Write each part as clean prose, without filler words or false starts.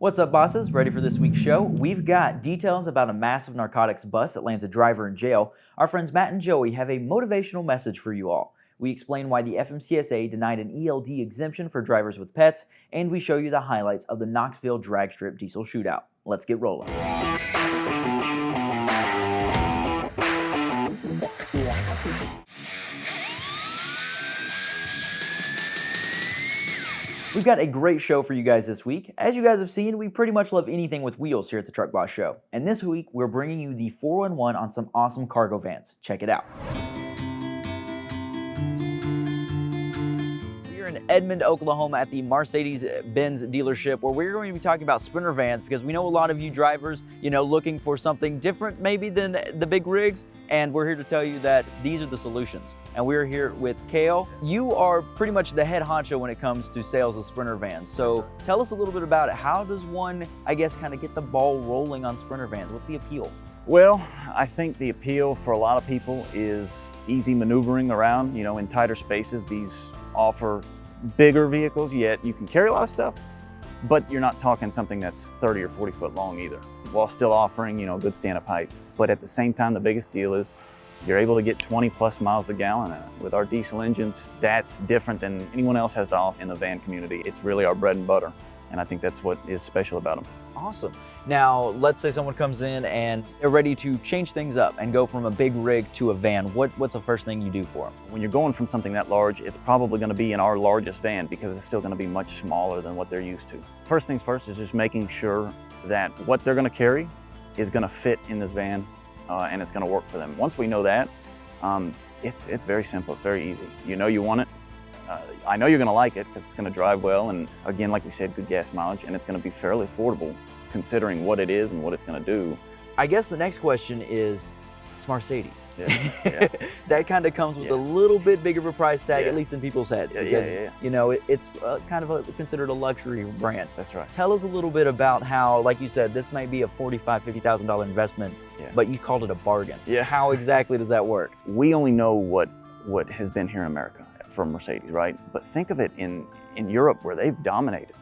What's up, bosses? Ready for this week's show? We've got details about a massive narcotics bust that lands a driver in jail. Our friends Matt and Joey have a motivational message for you all. We explain why the Fmcsa denied an ELD exemption for drivers with pets, and we show you the highlights of the Knoxville Dragstrip diesel shootout. Let's get rolling. We've got a great show for you guys this week. As you guys have seen, we pretty much love anything with wheels here at the Truck Boss Show. And this week, we're bringing you the 411 on some awesome cargo vans. Check it out. We're in Edmond, Oklahoma at the Mercedes-Benz dealership where we're going to be talking about Sprinter vans because we know a lot of you drivers, looking for something different maybe than the big rigs. And we're here to tell you that these are the solutions. And we're here with Kale. You are pretty much the head honcho when it comes to sales of Sprinter vans. So tell us a little bit about it. How does one, kind of get the ball rolling on Sprinter vans? What's the appeal? Well, I think the appeal for a lot of people is easy maneuvering around, in tighter spaces. These offer bigger vehicles, yet you can carry a lot of stuff, but you're not talking something that's 30 or 40 foot long either, while still offering, good stand-up height. But at the same time, the biggest deal is you're able to get 20 plus miles a gallon with our diesel engines. That's different than anyone else has to offer in the van community. It's really our bread and butter. And I think that's what is special about them. Awesome. Now, let's say someone comes in and they're ready to change things up and go from a big rig to a van. What's the first thing you do for them? When you're going from something that large, it's probably going to be in our largest van because it's still going to be much smaller than what they're used to. First things first is just making sure that what they're going to carry is going to fit in this van and it's going to work for them. Once we know that, it's very simple. It's very easy. You want it. I know you're going to like it because it's going to drive well, and again, like we said, good gas mileage, and it's going to be fairly affordable considering what it is and what it's going to do. I guess the next question is, it's Mercedes. Yeah. That kind of comes with a little bit bigger of a price tag, at least in people's heads, because it's kind of considered a luxury brand. That's right. Tell us a little bit about how, like you said, this may be a $45,000, $50,000 investment, but you called it a bargain. Yeah. How exactly does that work? We only know what has been here in America from Mercedes, right? But think of it in Europe where they've dominated.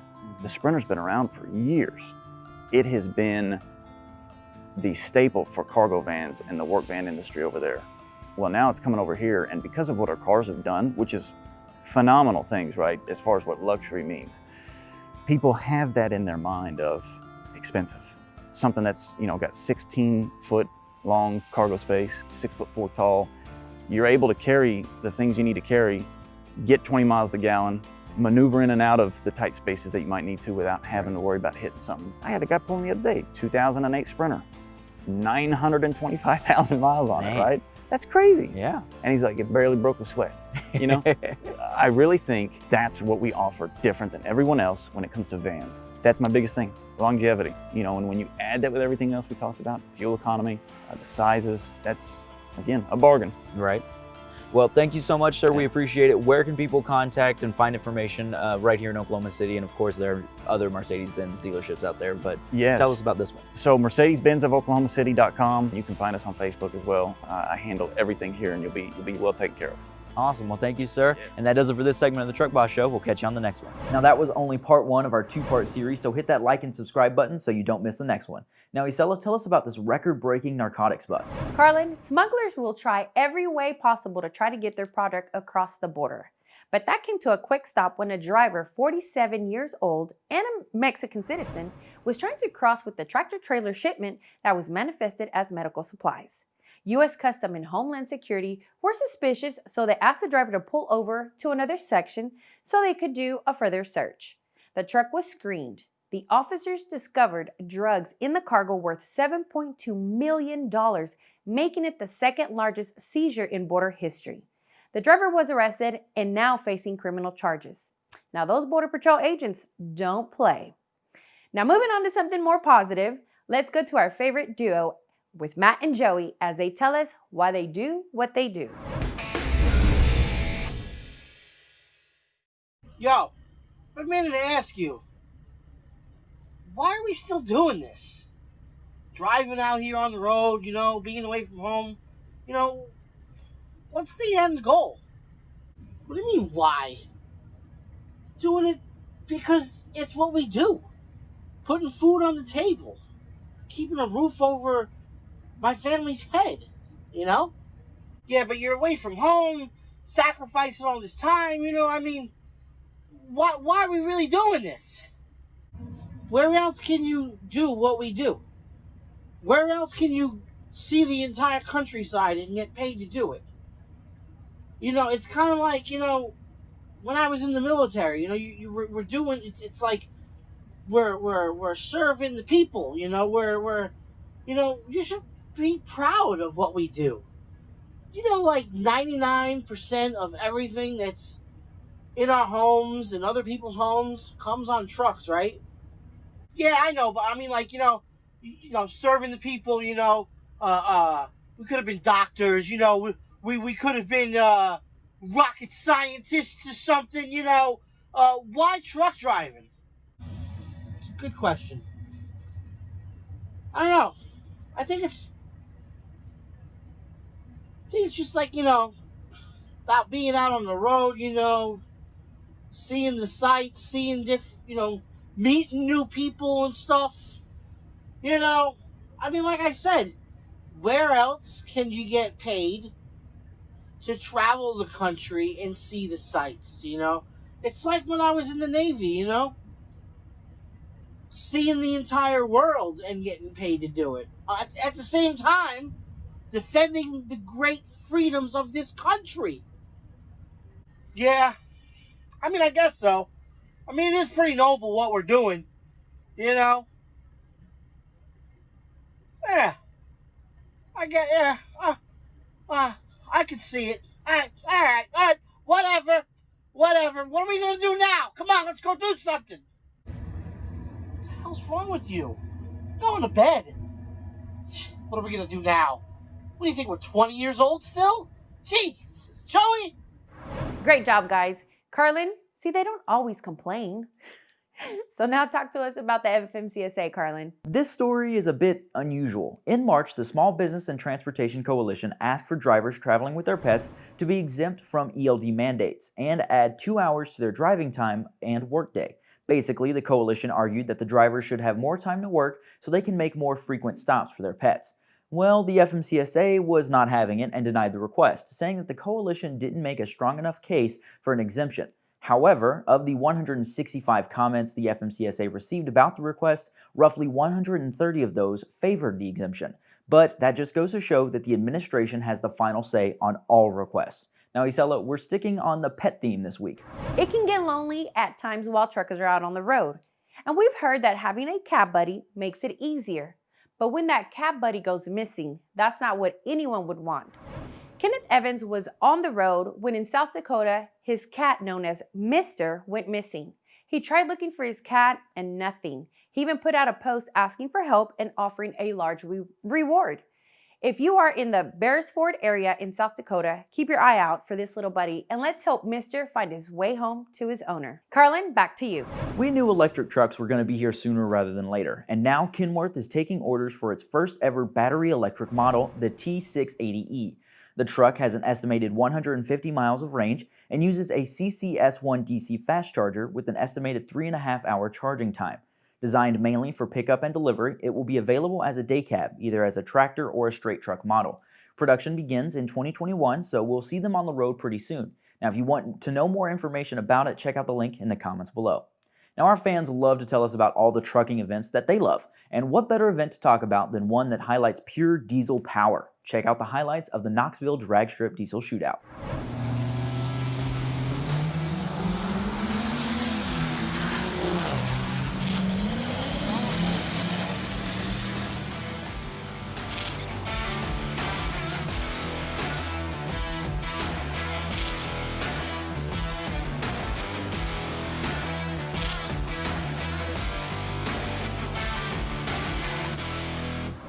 The Sprinter's been around for years. It has been the staple for cargo vans and the work van industry over there. Well, now it's coming over here, and because of what our cars have done, which is phenomenal things, right, as far as what luxury means, people have that in their mind of expensive. Something that's, got 16-foot long cargo space, 6'4" tall. You're able to carry the things you need to carry, get 20 miles a gallon, maneuver in and out of the tight spaces that you might need to without having to worry about hitting something. I had a guy pull me the other day, 2008 Sprinter, 925,000 miles on it, right? That's crazy. Yeah. And he's like, it barely broke a sweat, I really think that's what we offer different than everyone else when it comes to vans. That's my biggest thing, longevity. And when you add that with everything else we talked about, fuel economy, the sizes, that's, again, a bargain. Right. Well, thank you so much, sir. We appreciate it. Where can people contact and find information right here in Oklahoma City? And of course, there are other Mercedes-Benz dealerships out there, but tell us about this one. So Mercedes-Benz of OklahomaCity.com. You can find us on Facebook as well. I handle everything here and you'll be well taken care of. Awesome. Well, thank you, sir. Yeah. And that does it for this segment of the Truck Boss Show. We'll catch you on the next one. Now, that was only part one of our two-part series, so hit that like and subscribe button so you don't miss the next one. Now, Isela, tell us about this record-breaking narcotics bust. Carlin, smugglers will try every way possible to try to get their product across the border. But that came to a quick stop when a driver, 47 years old and a Mexican citizen, was trying to cross with the tractor-trailer shipment that was manifested as medical supplies. U.S. Customs and Homeland Security were suspicious, so they asked the driver to pull over to another section so they could do a further search. The truck was screened. The officers discovered drugs in the cargo worth $7.2 million, making it the second largest seizure in border history. The driver was arrested and now facing criminal charges. Now, those Border Patrol agents don't play. Now, moving on to something more positive, let's go to our favorite duo with Matt and Joey as they tell us why they do what they do. Yo, I meant to ask you, why are we still doing this? Driving out here on the road, being away from home, what's the end goal? What do you mean, why? Doing it because it's what we do. putting food on the table, keeping a roof over my family's head, you know? Yeah, but you're away from home, sacrificing all this time, you know, I mean, why are we really doing this? Where else can you do what we do? Where else can you see the entire countryside and get paid to do it? You know, it's kind of like, you know, when I was in the military, you know, we're doing, it's like we're serving the people, you know, we're you know, you should be proud of what we do. You know, like 99% of everything that's in our homes and other people's homes comes on trucks, right? Yeah, I know, but I mean, like, you know, serving the people, you know, we could have been doctors, you know, we could have been rocket scientists or something, you know. Why truck driving? It's a good question. I don't know. I think it's just like, you know, about being out on the road, you know, seeing the sights, seeing you know, meeting new people and stuff. You know, I mean, like I said, where else can you get paid to travel the country and see the sights, you know? It's like when I was in the Navy, you know? Seeing the entire world and getting paid to do it. At the same time, defending the great freedoms of this country. Yeah, I mean, I guess so. I mean, it is pretty noble what we're doing, you know? Yeah, I get, yeah, I can see it. All right, whatever. What are we gonna do now? Come on, let's go do something. What the hell's wrong with you? Going to bed. What are we gonna do now? What do you think, we're 20 years old still? Jesus, Joey! Great job, guys. Carlin, see, they don't always complain. So now talk to us about the FMCSA, Carlin. This story is a bit unusual. In March, the Small Business and Transportation Coalition asked for drivers traveling with their pets to be exempt from ELD mandates and add 2 hours to their driving time and workday. Basically, the coalition argued that the drivers should have more time to work so they can make more frequent stops for their pets. Well, the FMCSA was not having it and denied the request, saying that the coalition didn't make a strong enough case for an exemption. However, of the 165 comments the FMCSA received about the request, roughly 130 of those favored the exemption. But that just goes to show that the administration has the final say on all requests. Now, Isela, we're sticking on the pet theme this week. It can get lonely at times while truckers are out on the road. And we've heard that having a cab buddy makes it easier. But when that cab buddy goes missing, that's not what anyone would want. Kenneth Evans was on the road when in South Dakota, his cat known as Mr. went missing. He tried looking for his cat and nothing. He even put out a post asking for help and offering a large reward. If you are in the Beresford area in South Dakota, keep your eye out for this little buddy and let's help Mr. find his way home to his owner. Carlin, back to you. We knew electric trucks were going to be here sooner rather than later, and now Kenworth is taking orders for its first ever battery electric model, the T680E. The truck has an estimated 150 miles of range and uses a CCS1 DC fast charger with an estimated 3.5-hour charging time. Designed mainly for pickup and delivery, it will be available as a day cab, either as a tractor or a straight truck model. Production begins in 2021, so we'll see them on the road pretty soon. Now, if you want to know more information about it, check out the link in the comments below. Now, our fans love to tell us about all the trucking events that they love, and what better event to talk about than one that highlights pure diesel power? Check out the highlights of the Knoxville Dragstrip Diesel Shootout.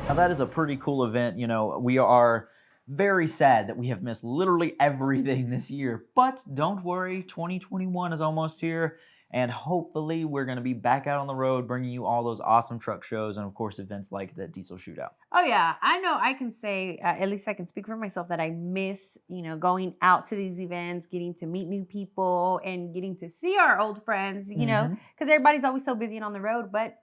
Now that is a pretty cool event. You know, we are very sad that we have missed literally everything this year, but don't worry, 2021 is almost here, and hopefully we're going to be back out on the road bringing you all those awesome truck shows and of course events like the Diesel Shootout. Oh yeah, I know I can say, at least I can speak for myself, that I miss, going out to these events, getting to meet new people and getting to see our old friends, you know, because everybody's always so busy and on the road, but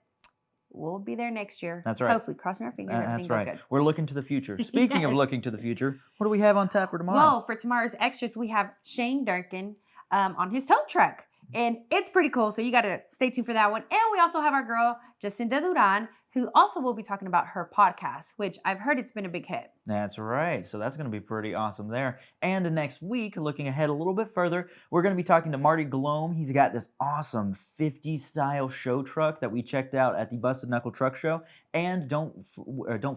we'll be there next year. That's right. Hopefully, crossing our fingers, everything That's goes right. good. We're looking to the future. Speaking of Yes. looking to the future, what do we have on tap for tomorrow? Well, for tomorrow's extras, we have Shane Durkin on his tow truck. And it's pretty cool, so you got to stay tuned for that one. And we also have our girl, Jacinda Duran, who also will be talking about her podcast, which I've heard it's been a big hit. That's right. So that's going to be pretty awesome there. And next week, looking ahead a little bit further, we're going to be talking to Marty Glome. He's got this awesome 50s style show truck that we checked out at the Busted Knuckle Truck Show. And don't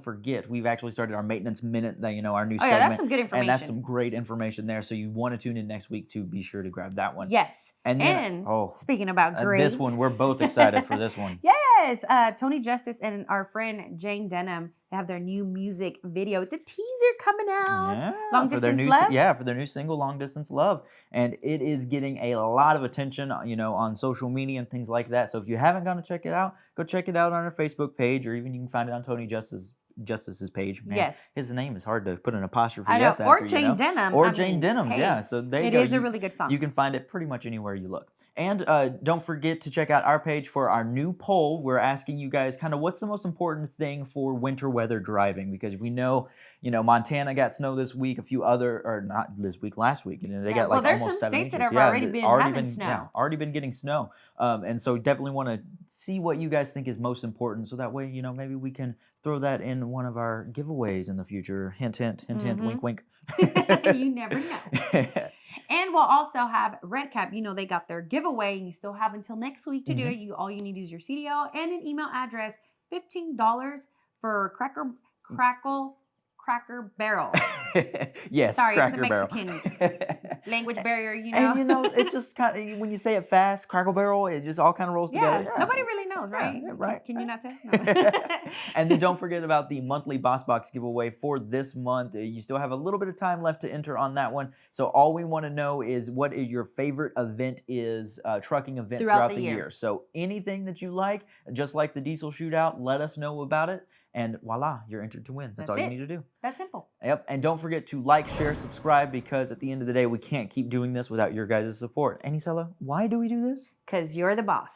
forget, we've actually started our Maintenance Minute, our new segment. Yeah, that's some good information. And that's some great information there. So you want to tune in next week to be sure to grab that one. Yes. And then, speaking about great. This one, we're both excited for this one. Yes. Tony Justice and our friend Jane Denham, they have their new music video. It's a teaser coming out. Yeah, Long Distance Love. For their new single, Long Distance Love. And it is getting a lot of attention, on social media and things like that. So if you haven't gone to check it out, go check it out on our Facebook page, or even you can find it on Tony Justice's page. Man, yes. His name is hard to put an apostrophe I know. S after, Or Jane Denham. Or Jane Denham's, hey, yeah. So there you it go. It is a really good song. You can find it pretty much anywhere you look. And don't forget to check out our page for our new poll. We're asking you guys kind of what's the most important thing for winter weather driving, because we know, Montana got snow this week, a few other, or not this week, last week. They got like there's almost some 7 states that inches. have already been having snow. Yeah, already been getting snow. And so definitely want to see what you guys think is most important, so that way, maybe we can throw that in one of our giveaways in the future. Hint, hint, hint, hint, wink, wink. You never know. And we'll also have Red Cap. They got their giveaway, and you still have until next week to do it. All you need is your CDL and an email address. $15 for Cracker Barrel. Yes, sorry, Cracker it's Barrel. the Mexican language barrier, And it's just kind of, when you say it fast, Cracker Barrel, it just all kind of rolls together. Yeah, nobody really knows, right? Yeah, right. Can you not tell? No. And then don't forget about the monthly Boss Box giveaway for this month. You still have a little bit of time left to enter on that one. So all we want to know is what your favorite event is, trucking event throughout the year. So anything that you like, just like the Diesel Shootout, let us know about it. And voila, you're entered to win. That's all you need to do. That's simple. Yep. And don't forget to like, share, subscribe, because at the end of the day, we can't keep doing this without your guys' support. Anisela, why do we do this? Because you're the boss.